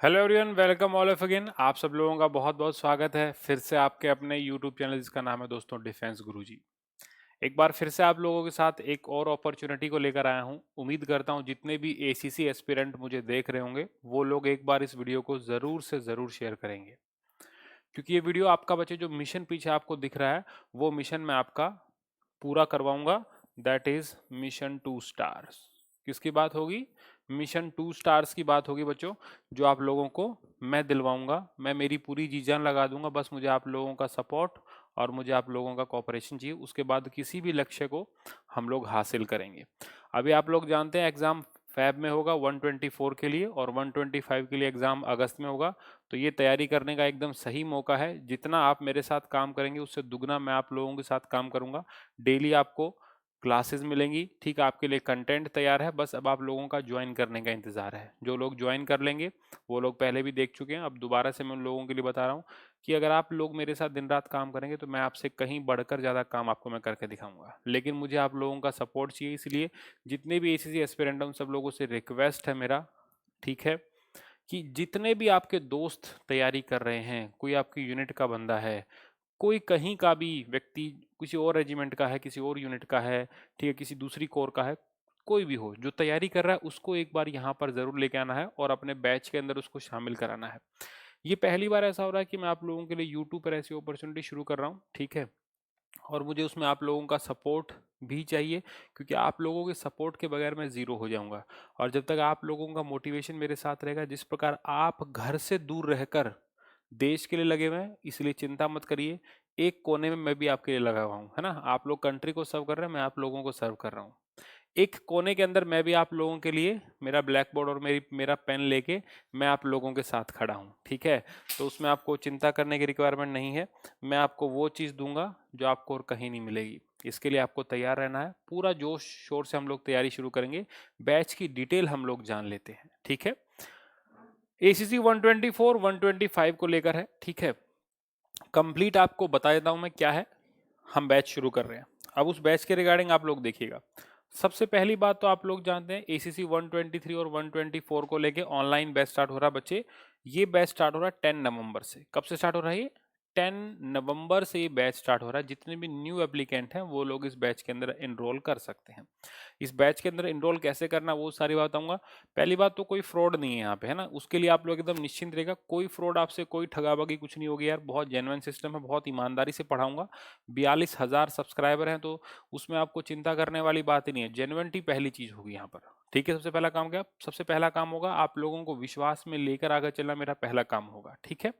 Hello everyone, welcome all of again. आप सब लोगों का बहुत बहुत स्वागत है फिर से आपके अपने यूट्यूब चैनल जिसका नाम है दोस्तों डिफेंस गुरुजी। एक बार फिर से आप लोगों के साथ एक और अपॉर्चुनिटी को लेकर आया हूं। उम्मीद करता हूं जितने भी एसीसी एस्पिरेंट मुझे देख रहे होंगे वो लोग एक बार इस वीडियो को ज़रूर से ज़रूर शेयर करेंगे, क्योंकि ये वीडियो आपका बच्चे जो मिशन पीछे आपको दिख रहा है वो मिशन मैं आपका पूरा करवाऊंगा। That is mission 2 stars. किसकी बात होगी? मिशन 2 स्टार्स की बात होगी बच्चों, जो आप लोगों को मैं दिलवाऊंगा। मैं मेरी पूरी जी जान लगा दूंगा, बस मुझे आप लोगों का सपोर्ट और मुझे आप लोगों का कोऑपरेशन चाहिए। उसके बाद किसी भी लक्ष्य को हम लोग हासिल करेंगे। अभी आप लोग जानते हैं एग्जाम फैब में होगा 124 के लिए, और 125 के लिए एग्जाम अगस्त में होगा। तो ये तैयारी करने का एकदम सही मौका है। जितना आप मेरे साथ काम करेंगे उससे दुगना मैं आप लोगों के साथ काम करूंगा। डेली आपको क्लासेस मिलेंगी, ठीक है? आपके लिए कंटेंट तैयार है, बस अब आप लोगों का ज्वाइन करने का इंतजार है। जो लोग ज्वाइन कर लेंगे वो लोग पहले भी देख चुके हैं, अब दोबारा से मैं उन लोगों के लिए बता रहा हूँ कि अगर आप लोग मेरे साथ दिन रात काम करेंगे तो मैं आपसे कहीं बढ़कर ज़्यादा काम आपको मैं करके दिखाऊंगा। लेकिन मुझे आप लोगों का सपोर्ट चाहिए, इसलिए जितने भी एसीसी एस्पिरेंट हैं उन सब लोगों से रिक्वेस्ट है मेरा, ठीक है, कि जितने भी आपके दोस्त तैयारी कर रहे हैं, कोई आपकी यूनिट का बंदा है, कोई कहीं का भी व्यक्ति, किसी और रेजिमेंट का है, किसी और यूनिट का है, ठीक है, किसी दूसरी कोर का है, कोई भी हो जो तैयारी कर रहा है उसको एक बार यहाँ पर जरूर लेके आना है और अपने बैच के अंदर उसको शामिल कराना है। ये पहली बार ऐसा हो रहा है कि मैं आप लोगों के लिए यूट्यूब पर ऐसी अपॉर्चुनिटी शुरू कर रहा हूँ, ठीक है? और मुझे उसमें आप लोगों का सपोर्ट भी चाहिए, क्योंकि आप लोगों के सपोर्ट के बगैर मैं ज़ीरो हो जाऊंगा। और जब तक आप लोगों का मोटिवेशन मेरे साथ रहेगा, जिस प्रकार आप घर से दूर रहकर देश के लिए लगे हुए हैं, इसलिए चिंता मत करिए। एक कोने में मैं भी आपके लिए लगा हुआ हूँ, है ना? आप लोग कंट्री को सर्व कर रहे हैं, मैं आप लोगों को सर्व कर रहा हूँ। एक कोने के अंदर मैं भी आप लोगों के लिए मेरा ब्लैक बोर्ड और मेरा पेन लेके मैं आप लोगों के साथ खड़ा हूँ, ठीक है? तो उसमें आपको चिंता करने की रिक्वायरमेंट नहीं है। मैं आपको वो चीज़ दूंगा जो आपको और कहीं नहीं मिलेगी। इसके लिए आपको तैयार रहना है। पूरा जोश शोर से हम लोग तैयारी शुरू करेंगे। बैच की डिटेल हम लोग जान लेते हैं, ठीक है? एसीसी 124 125 को लेकर है, ठीक है? कंप्लीट आपको बता देता हूं मैं क्या है। हम बैच शुरू कर रहे हैं। अब उस बैच के रिगार्डिंग आप लोग देखिएगा। सबसे पहली बात तो आप लोग जानते हैं एसीसी 123 और 124 को लेके ऑनलाइन बैच स्टार्ट हो रहा है बच्चे। ये बैच स्टार्ट हो रहा है 10 नवंबर से। कब से स्टार्ट हो रहा है ये? 10 नवंबर से ये बैच स्टार्ट हो रहा है। जितने भी न्यू एप्लीकेंट हैं वो लोग इस बैच के अंदर एनरोल कर सकते हैं। इस बैच के अंदर एनरोल कैसे करना वो सारी बात बताऊंगा। पहली बात तो कोई फ्रॉड नहीं है यहाँ पे, है ना? उसके लिए आप लोग एकदम निश्चिंत रहेगा। कोई फ्रॉड आपसे, कोई ठगाबागी कुछ नहीं होगी यार। बहुत जेन्युइन सिस्टम है, बहुत ईमानदारी से पढ़ाऊंगा। 42,000 सब्सक्राइबर हैं, तो उसमें आपको चिंता करने वाली बात ही नहीं है। जेन्युइनिटी पहली चीज होगी यहाँ पर, ठीक है? सबसे पहला काम क्या? सबसे पहला काम होगा आप लोगों को विश्वास में लेकर आगे चलना, मेरा पहला काम होगा, ठीक है?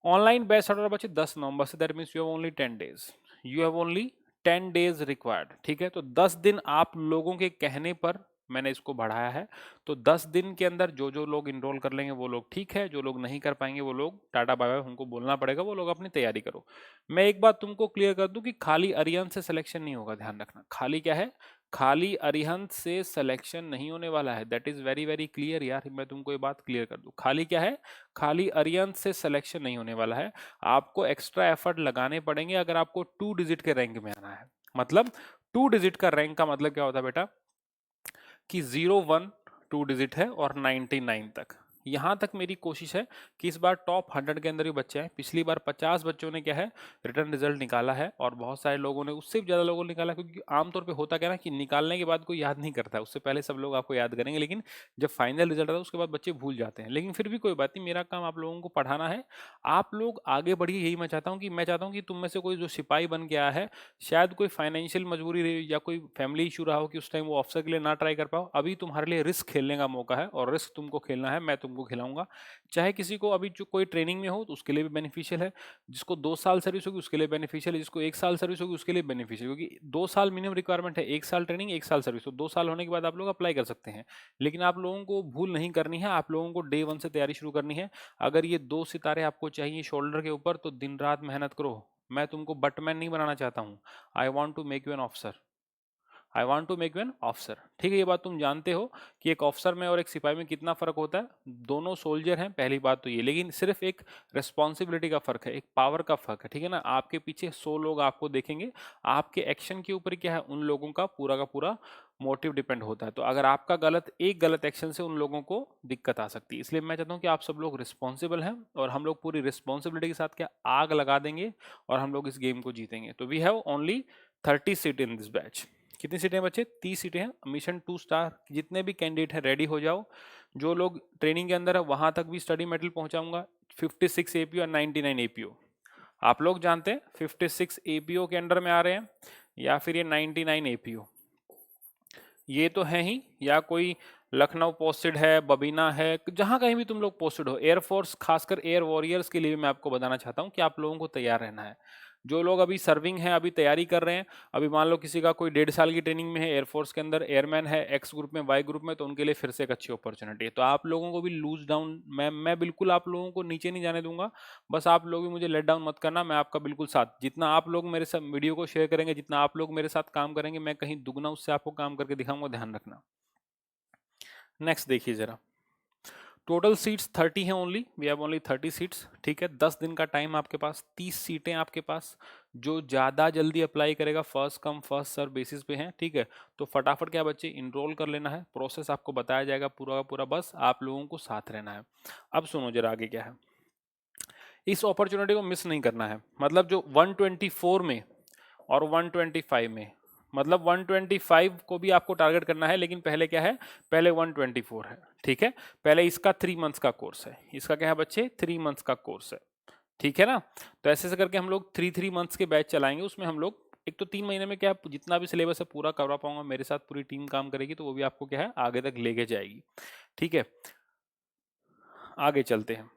ऑनलाइन बैच स्टार्ट हो रहा है बच्चे 10 नवंबर से। That means you have only 10 days. You have only 10 days required, ठीक है? तो 10 दिन आप लोगों के कहने पर मैंने इसको बढ़ाया है। तो 10 दिन के अंदर जो जो लोग इनरोल कर लेंगे वो लोग ठीक है, जो लोग नहीं कर पाएंगे वो लोग टाटा बाय बाय, उनको बोलना पड़ेगा, वो लोग अपनी तैयारी करो। मैं एक बात तुमको क्लियर कर दूं कि खाली अरिहंत से सिलेक्शन नहीं होगा, ध्यान रखना। खाली क्या है? खाली अरिहंत से सिलेक्शन नहीं होने वाला है। That is very very clear यार, मैं तुमको ये बात क्लियर कर दूं। खाली क्या है? खाली अरिहंत से सिलेक्शन नहीं होने वाला है। आपको एक्स्ट्रा एफर्ट लगाने पड़ेंगे अगर आपको 2 डिजिट के रैंक में आना है। मतलब 2 डिजिट का रैंक का मतलब क्या होता है बेटा? कि 01 2 डिजिट है और 99 तक। यहां तक मेरी कोशिश है कि इस बार टॉप 100 के अंदर ही बच्चे आए। पिछली बार 50 बच्चों ने क्या है, रिटर्न रिजल्ट निकाला है, और बहुत सारे लोगों ने, उससे भी ज़्यादा लोगों ने निकाला। क्योंकि आमतौर पे होता क्या है ना कि निकालने के बाद कोई याद नहीं करता है, उससे पहले सब लोग आपको याद करेंगे, लेकिन जब फाइनल रिजल्ट आता है उसके बाद बच्चे भूल जाते हैं। लेकिन फिर भी कोई बात नहीं, मेरा काम आप लोगों को पढ़ाना है। आप लोग आगे बढ़िए, यही मैं चाहता हूँ कि तुम में से कोई जो सिपाही बन के आया है, शायद कोई फाइनेंशियल मजबूरी रही या कोई फैमिली इशू रहा हो कि उस टाइम वो ऑफिसर के लिए ना ट्राई कर पाओ, अभी तुम्हारे लिए रिस्क खेलने का मौका है, और रिस्क तुमको खेलना है, मैं तुमको खिलाऊंगा। चाहे किसी को अभी जो कोई ट्रेनिंग में हो तो उसके लिए भी बेनिफिशियल है, जिसको 2 साल सर्विस होगी उसके लिए बेनिफिशियल है, जिसको 1 साल सर्विस होगी उसके लिए बेनिफिशियल, क्योंकि 2 साल मिनिमम रिक्वायरमेंट है। 1 साल ट्रेनिंग, 1 साल सर्विस, तो 2 साल होने के बाद आप लोग अप्लाई कर सकते हैं। लेकिन आप लोगों को भूल नहीं करनी है, आप लोगों को डे 1 से तैयारी शुरू करनी है। अगर ये 2 सितारे आपको चाहिए शोल्डर के ऊपर, तो दिन रात मेहनत करो। मैं तुमको बटमैन नहीं बनाना चाहता हूँ। I want to make you an officer. I want to make you an officer, ठीक है? ये बात तुम जानते हो कि एक ऑफिसर में और एक सिपाही में कितना फर्क होता है। दोनों सोल्जर हैं, पहली बात तो ये, लेकिन सिर्फ एक रिस्पॉन्सिबिलिटी का फर्क है, एक पावर का फर्क है, ठीक है ना? आपके पीछे 100 लोग आपको देखेंगे, आपके एक्शन के ऊपर क्या है, उन लोगों का पूरा मोटिव डिपेंड होता है। तो अगर आपका एक गलत एक्शन से उन लोगों को दिक्कत आ सकती है। इसलिए मैं चाहता हूँ कि आप सब लोग रिस्पॉन्सिबल हैं और हम लोग पूरी रिस्पॉन्सिबिलिटी के साथ क्या आग लगा देंगे और हम लोग इस गेम को जीतेंगे। तो we have only 30 seat in this batch. कितनी सीटें बच्चे? 30 सीटें हैं। मिशन 2 स्टार जितने भी कैंडिडेट हैं रेडी हो जाओ। जो लोग ट्रेनिंग के अंदर है वहां तक भी स्टडी मटेरियल पहुंचाऊंगा। 56 एपीओ और 99 एपीओ। आप लोग जानते हैं 56 एपीओ के अंडर में आ रहे हैं या फिर ये 99 एपीओ, ये तो है ही, या कोई लखनऊ पोस्टेड है, बबीना है, जहां कहीं भी तुम लोग पोस्टेड हो। एयरफोर्स खासकर एयर वॉरियर्स के लिए मैं आपको बताना चाहता हूं कि आप लोगों को तैयार रहना है। जो लोग अभी सर्विंग हैं, अभी तैयारी कर रहे हैं, अभी मान लो किसी का कोई 1.5 साल की ट्रेनिंग में है एयरफोर्स के अंदर, एयरमैन है एक्स ग्रुप में वाई ग्रुप में, तो उनके लिए फिर से एक अच्छी अपॉर्चुनिटी है। तो आप लोगों को भी लूज डाउन, मैं बिल्कुल आप लोगों को नीचे नहीं जाने दूंगा। बस आप लोग भी मुझे लेट डाउन मत करना, मैं आपका बिल्कुल साथ, जितना आप लोग मेरे साथ वीडियो को शेयर करेंगे, जितना आप लोग मेरे साथ काम करेंगे, मैं कहीं दुगना उससे आपको काम करके दिखाऊंगा, ध्यान रखना। नेक्स्ट देखिए जरा, टोटल सीट्स 30 हैं only, we have only 30 seats. ठीक है, 10 दिन का टाइम आपके पास, 30 सीटें आपके पास। जो ज़्यादा जल्दी अप्लाई करेगा first come first serve basis पे है। ठीक है, तो फटाफट क्या बच्चे इनरोल कर लेना है, प्रोसेस आपको बताया जाएगा पूरा का पूरा, बस आप लोगों को साथ रहना है। अब सुनो जरा आगे क्या है, इस अपॉर्चुनिटी को मिस नहीं करना है। मतलब जो 124 में और 125 में, मतलब 125 को भी आपको टारगेट करना है, लेकिन पहले क्या है, पहले 124 है। ठीक है, पहले इसका 3 मंथ्स का कोर्स है। इसका क्या है बच्चे, 3 मंथ्स का कोर्स है। ठीक है ना, तो ऐसे ऐसे करके हम लोग 3 मंथ्स के बैच चलाएंगे। उसमें हम लोग एक तो 3 महीने में क्या जितना भी सिलेबस है पूरा करवा पाऊंगा, मेरे साथ पूरी टीम काम करेगी, तो वो भी आपको क्या है आगे तक लेके जाएगी। ठीक है, आगे चलते हैं।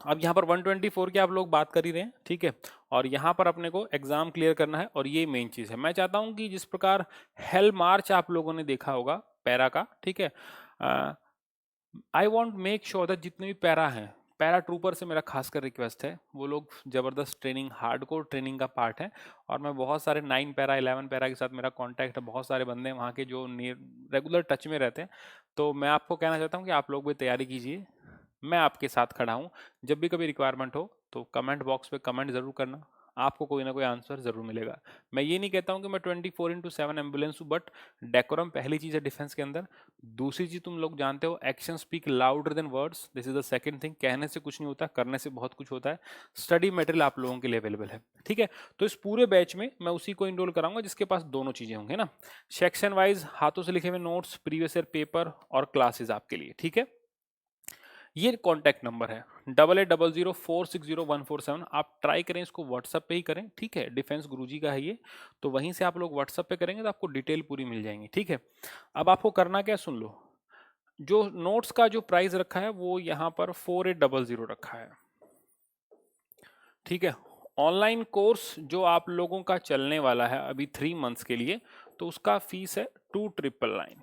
अब यहाँ पर 124 की आप लोग बात कर ही रहे हैं। ठीक है, और यहाँ पर अपने को एग्जाम क्लियर करना है, और ये मेन चीज़ है। मैं चाहता हूँ कि जिस प्रकार हेल मार्च आप लोगों ने देखा होगा पैरा का, ठीक है, I want make sure that जितने भी पैरा हैं, पैरा ट्रूपर से मेरा खासकर रिक्वेस्ट है, वो लोग ज़बरदस्त ट्रेनिंग, हार्डकोर ट्रेनिंग का पार्ट है। और मैं बहुत सारे 9 पैरा 11 पैरा के साथ मेरा कांटेक्ट है, बहुत सारे बंदे वहाँ के जो रेगुलर टच में रहते हैं। तो मैं आपको कहना चाहता हूँ कि आप लोग भी तैयारी कीजिए, मैं आपके साथ खड़ा हूँ। जब भी कभी रिक्वायरमेंट हो तो कमेंट बॉक्स पे कमेंट ज़रूर करना, आपको कोई ना कोई आंसर ज़रूर मिलेगा। मैं ये नहीं कहता हूँ कि मैं 24/7 एम्बुलेंस हूँ, बट डेकोरम पहली चीज़ है डिफेंस के अंदर। दूसरी चीज़ तुम लोग जानते हो, action speak louder than words, this is the second thing. कहने से कुछ नहीं होता, करने से बहुत कुछ होता है। स्टडी मटेरियल आप लोगों के लिए अवेलेबल है। ठीक है, तो इस पूरे बैच में मैं उसी को इनरोल कराऊंगा जिसके पास दोनों चीज़ें होंगे ना, सेक्शन वाइज हाथों से लिखे हुए नोट्स, प्रीवियस ईयर पेपर और क्लासेज आपके लिए। ठीक है, ये कॉन्टैक्ट नंबर है 8800460147। आप ट्राई करें इसको व्हाट्सएप पे ही करें। ठीक है, डिफेंस गुरुजी का है ये, तो वहीं से आप लोग व्हाट्सएप पे करेंगे तो आपको डिटेल पूरी मिल जाएंगी। ठीक है, अब आपको करना क्या, सुन लो। जो नोट्स का जो प्राइस रखा है वो यहाँ पर 4800 रखा है। ठीक है, ऑनलाइन कोर्स जो आप लोगों का चलने वाला है अभी 3 मंथ्स के लिए, तो उसका फीस है 2799।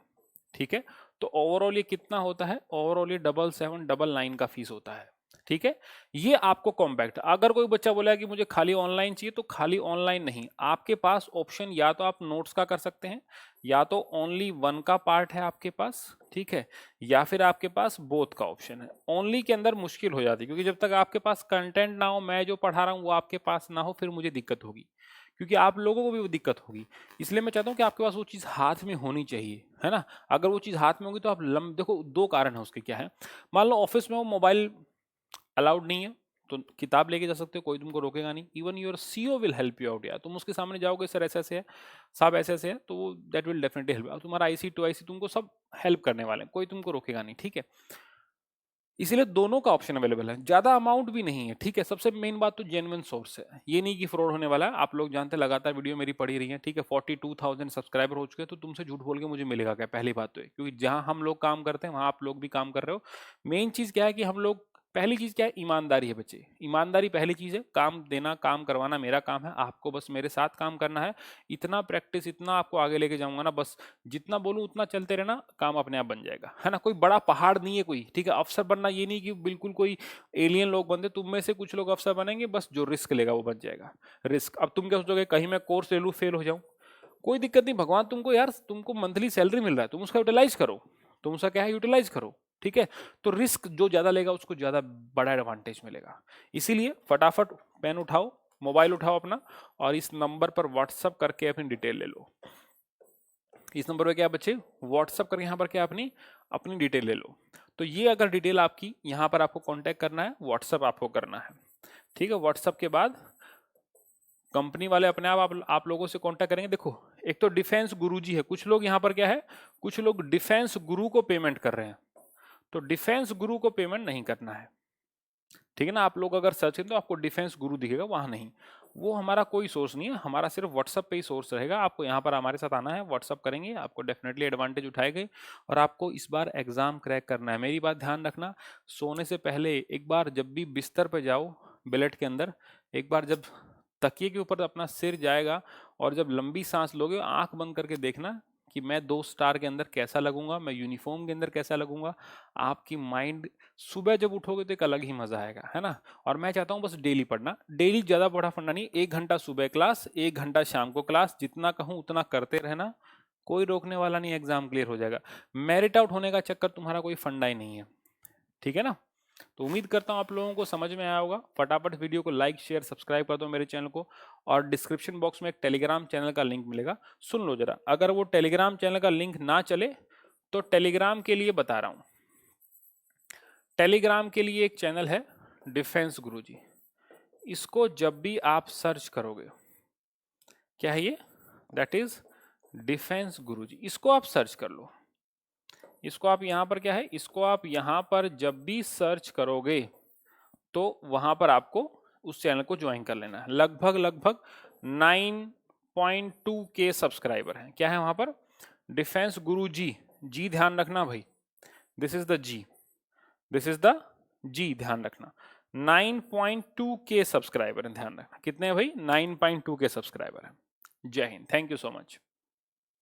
ठीक है, तो ओवरऑल ये कितना होता है, ओवरऑल ये 7799 का फीस होता है। ठीक है, ये आपको कॉम्पैक्ट। अगर कोई बच्चा बोला कि मुझे खाली ऑनलाइन चाहिए, तो खाली ऑनलाइन नहीं, आपके पास ऑप्शन या तो आप नोट्स का कर सकते हैं, या तो ओनली वन का पार्ट है आपके पास। ठीक है, या फिर आपके पास बोथ का ऑप्शन है। ओनली के अंदर मुश्किल हो जाती है, क्योंकि जब तक आपके पास कंटेंट ना हो, मैं जो पढ़ा रहा हूँ वो आपके पास ना हो, फिर मुझे दिक्कत होगी, क्योंकि आप लोगों को भी वो दिक्कत होगी। इसलिए मैं चाहता हूँ कि आपके पास वो चीज़ हाथ में होनी चाहिए, है ना। अगर वो चीज़ हाथ में होगी तो आप देखो, दो कारण है उसके, क्या है, मान लो ऑफिस में वो मोबाइल अलाउड नहीं है, तो किताब लेके जा सकते हो, कोई तुमको रोकेगा नहीं। Even your CEO will help you out, यार तुम उसके सामने जाओगे, सर ऐसे ऐसे है, साहब ऐसे ऐसे है, तो दैट विल डेफिनेटली हेल्प। तुम्हारा आईसी टू आईसी तुमको सब हेल्प करने वाले हैं, कोई तुमको रोकेगा नहीं। ठीक है, इसलिए दोनों का ऑप्शन अवेलेबल है, ज्यादा अमाउंट भी नहीं है। ठीक है, सबसे मेन बात तो जेन्युइन सोर्स है, ये नहीं कि फ्रॉड होने वाला है। आप लोग जानते हैं, लगातार वीडियो मेरी पड़ी रही है। ठीक है, 42,000 सब्सक्राइबर हो चुके हैं, तो तुमसे झूठ बोल के मुझे मिलेगा क्या, पहली बात तो है, क्योंकि जहां हम लोग काम करते हैं वहां आप लोग भी काम कर रहे हो। मेन चीज क्या है कि हम लोग, पहली चीज क्या है, ईमानदारी है बच्चे, ईमानदारी पहली चीज है। काम देना, काम करवाना मेरा काम है, आपको बस मेरे साथ काम करना है। इतना प्रैक्टिस, इतना आपको आगे लेके जाऊंगा ना, बस जितना बोलूं उतना चलते रहना, काम अपने आप बन जाएगा, है ना। कोई बड़ा पहाड़ नहीं है कोई। ठीक है, अफसर बनना ये नहीं कि बिल्कुल कोई एलियन लोग बनते, तुम में से कुछ लोग अफसर बनेंगे, बस जो रिस्क लेगा वो बन जाएगा। रिस्क, अब तुम क्या सोचोगे, कहीं मैं कोर्स ले लूं फेल हो जाऊं, कोई दिक्कत नहीं, भगवान तुमको, यार तुमको मंथली सैलरी मिल रहा है, तुम उसका यूटिलाइज करो, तुम उसका क्या है यूटिलाइज करो। ठीक है, तो रिस्क जो ज्यादा लेगा उसको ज्यादा बड़ा एडवांटेज मिलेगा। इसीलिए फटाफट पेन उठाओ, मोबाइल उठाओ अपना, और इस नंबर पर व्हाट्सअप करके अपनी डिटेल ले लो। इस नंबर पे क्या बच्चे व्हाट्सअप करके यहाँ पर क्या अपनी अपनी डिटेल ले लो। तो ये अगर डिटेल आपकी यहाँ पर आपको कांटेक्ट करना है, व्हाट्सअप आपको करना है, ठीक है। व्हाट्सअप के बाद कंपनी वाले अपने आप लोगों से कांटेक्ट करेंगे। देखो एक तो डिफेंस गुरुजी है, कुछ लोग यहाँ पर क्या है, कुछ लोग डिफेंस गुरु को पेमेंट कर रहे हैं, तो डिफेंस गुरु को पेमेंट नहीं करना है, ठीक है ना। आप लोग अगर सर्च करें तो आपको डिफेंस गुरु दिखेगा, वहां नहीं, वो हमारा कोई सोर्स नहीं है, हमारा सिर्फ व्हाट्सअप पे ही सोर्स रहेगा। आपको यहाँ पर हमारे साथ आना है, व्हाट्सअप करेंगे, आपको डेफिनेटली एडवांटेज उठाएंगे और आपको इस बार एग्जाम क्रैक करना है। मेरी बात ध्यान रखना, सोने से पहले एक बार जब भी बिस्तर पे जाओ बेलेट के अंदर, एक बार जब तकिए के ऊपर अपना सिर जाएगा और जब लंबी सांस लोगे, आंख बंद करके देखना कि मैं 2 स्टार के अंदर कैसा लगूंगा, मैं यूनिफॉर्म के अंदर कैसा लगूंगा। आपकी माइंड सुबह जब उठोगे तो एक अलग ही मजा आएगा, है ना। और मैं चाहता हूँ बस डेली पढ़ना, डेली ज्यादा पढ़ा पढ़ना नहीं, 1 घंटा सुबह क्लास, 1 घंटा शाम को क्लास, जितना कहूँ उतना करते रहना, कोई रोकने वाला नहीं, एग्जाम क्लियर हो जाएगा। मेरिट आउट होने का चक्कर तुम्हारा कोई फंडा ही नहीं है, ठीक है ना। तो उम्मीद करता हूँ आप लोगों को समझ में आया होगा। फटाफट वीडियो को लाइक शेयर सब्सक्राइब कर दो मेरे चैनल को, और डिस्क्रिप्शन बॉक्स में एक टेलीग्राम चैनल का लिंक मिलेगा, सुन लो जरा। अगर वो टेलीग्राम चैनल का लिंक ना चले तो टेलीग्राम के लिए बता रहा हूँ, टेलीग्राम के लिए एक चैनल है डिफेंस गुरुजी, इसको जब भी आप सर्च करोगे, क्या है ये, दैट इज डिफेंस गुरुजी, इसको आप सर्च कर लो। इसको आप यहाँ पर क्या है, इसको आप यहाँ पर जब भी सर्च करोगे तो वहां पर आपको उस चैनल को ज्वाइन कर लेना है। लगभग 9.2 के सब्सक्राइबर हैं। क्या है वहां पर, डिफेंस गुरु जी, जी ध्यान रखना भाई, this is the G, this is the G, ध्यान रखना। 9.2 के सब्सक्राइबर हैं, ध्यान रखना कितने हैं भाई, 9.2 के सब्सक्राइबर हैं। जय Hind, thank you so much.